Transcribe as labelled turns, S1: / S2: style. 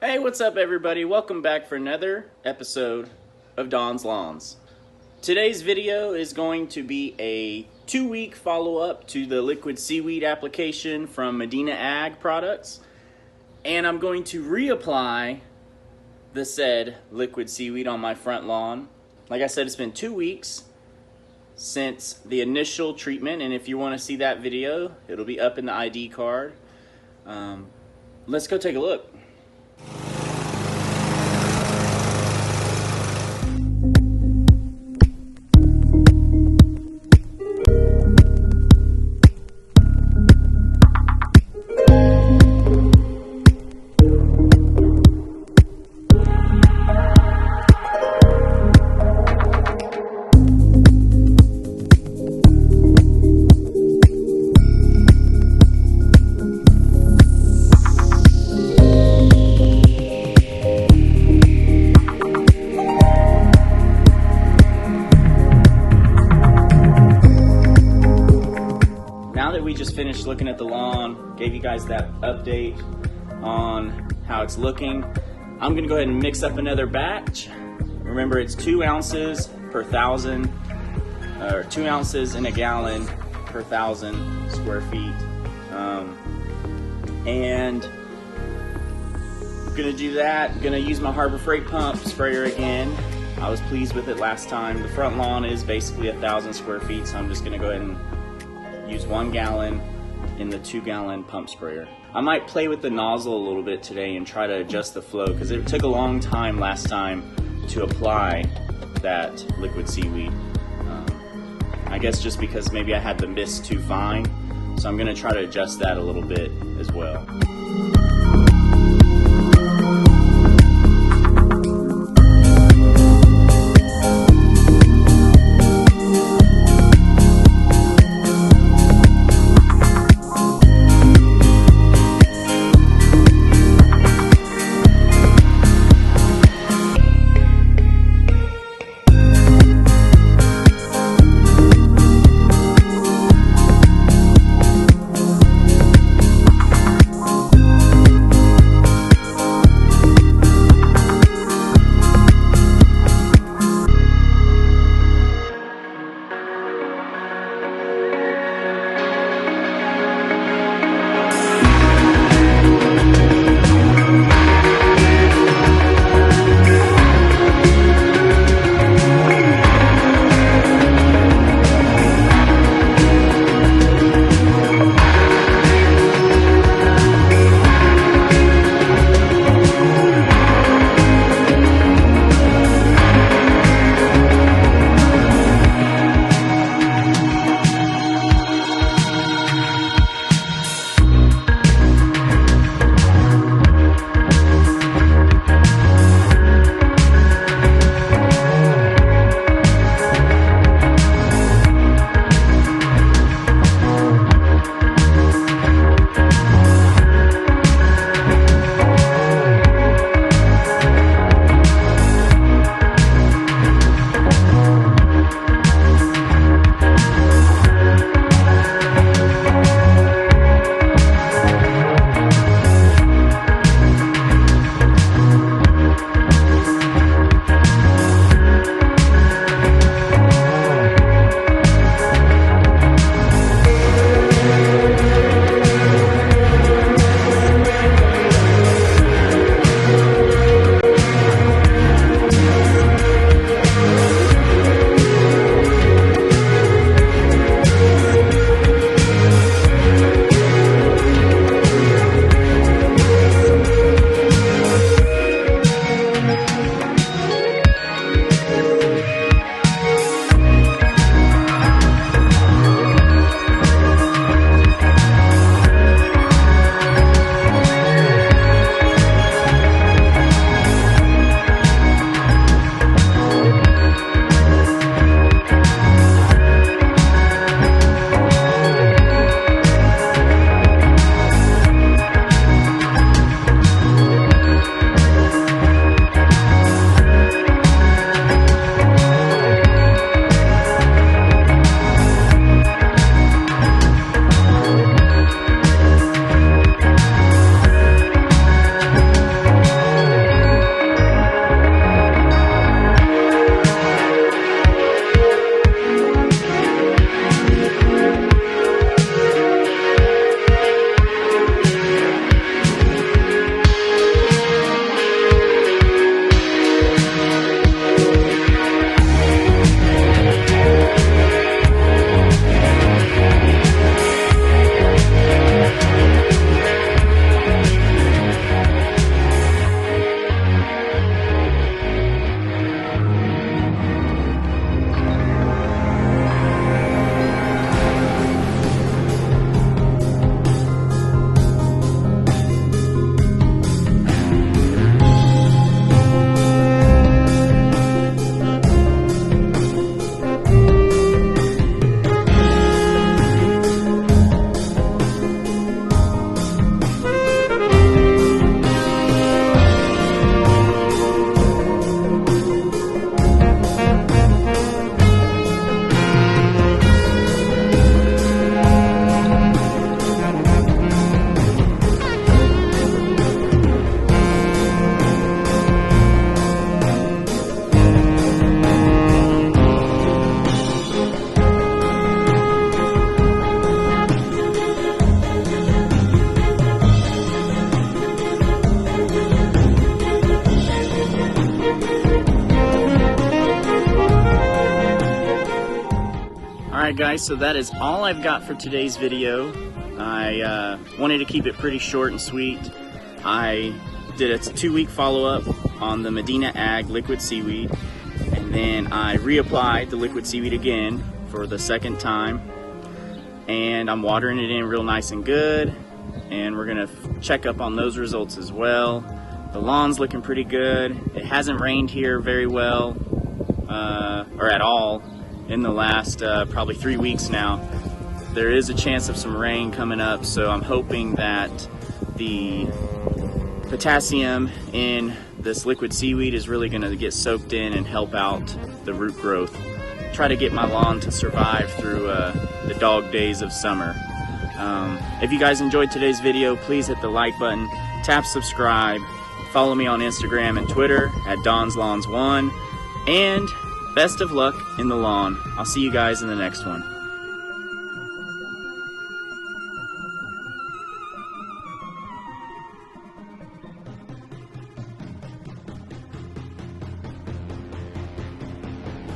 S1: Hey, what's up everybody? Welcome back for another episode of Don's Lawns. Today's video is going to be a 2-week follow-up to the liquid seaweed application from Medina Ag products. And I'm going to reapply the said liquid seaweed on my front lawn. Like I said, it's been 2 weeks since the initial treatment, and if you want to see that video, it'll be up in the ID card. Let's go take a look. We just finished looking at the lawn, gave you guys that update on how it's looking. I'm gonna go ahead and mix up another batch. Remember, it's 2 ounces per 1,000, or 2 ounces in a gallon per 1,000 square feet. And I'm gonna do that. I'm gonna use my Harbor Freight pump sprayer again. I was pleased with it last time. The front lawn is basically 1,000 square feet, so I'm just gonna go ahead and use 1 gallon in the 2-gallon pump sprayer. I might play with the nozzle a little bit today and try to adjust the flow, because it took a long time last time to apply that liquid seaweed. I guess just because maybe I had the mist too fine, so I'm gonna try to adjust that a little bit as well. Alright guys, so that is all I've got for today's video. I wanted to keep it pretty short and sweet. I did a 2-week follow-up on the Medina Ag Liquid Seaweed, and then I reapplied the liquid seaweed again for the second time, and I'm watering it in real nice and good, and we're gonna check up on those results as well. The lawn's looking pretty good. It hasn't rained here very well, or at all, in the last probably 3 weeks now. There is a chance of some rain coming up, so I'm hoping that the potassium in this liquid seaweed is really going to get soaked in and help out the root growth. Try to get my lawn to survive through the dog days of summer. If you guys enjoyed today's video, please hit the like button, tap subscribe, follow me on Instagram and Twitter at DonsLawns1, and best of luck in the lawn. I'll see you guys in the next one.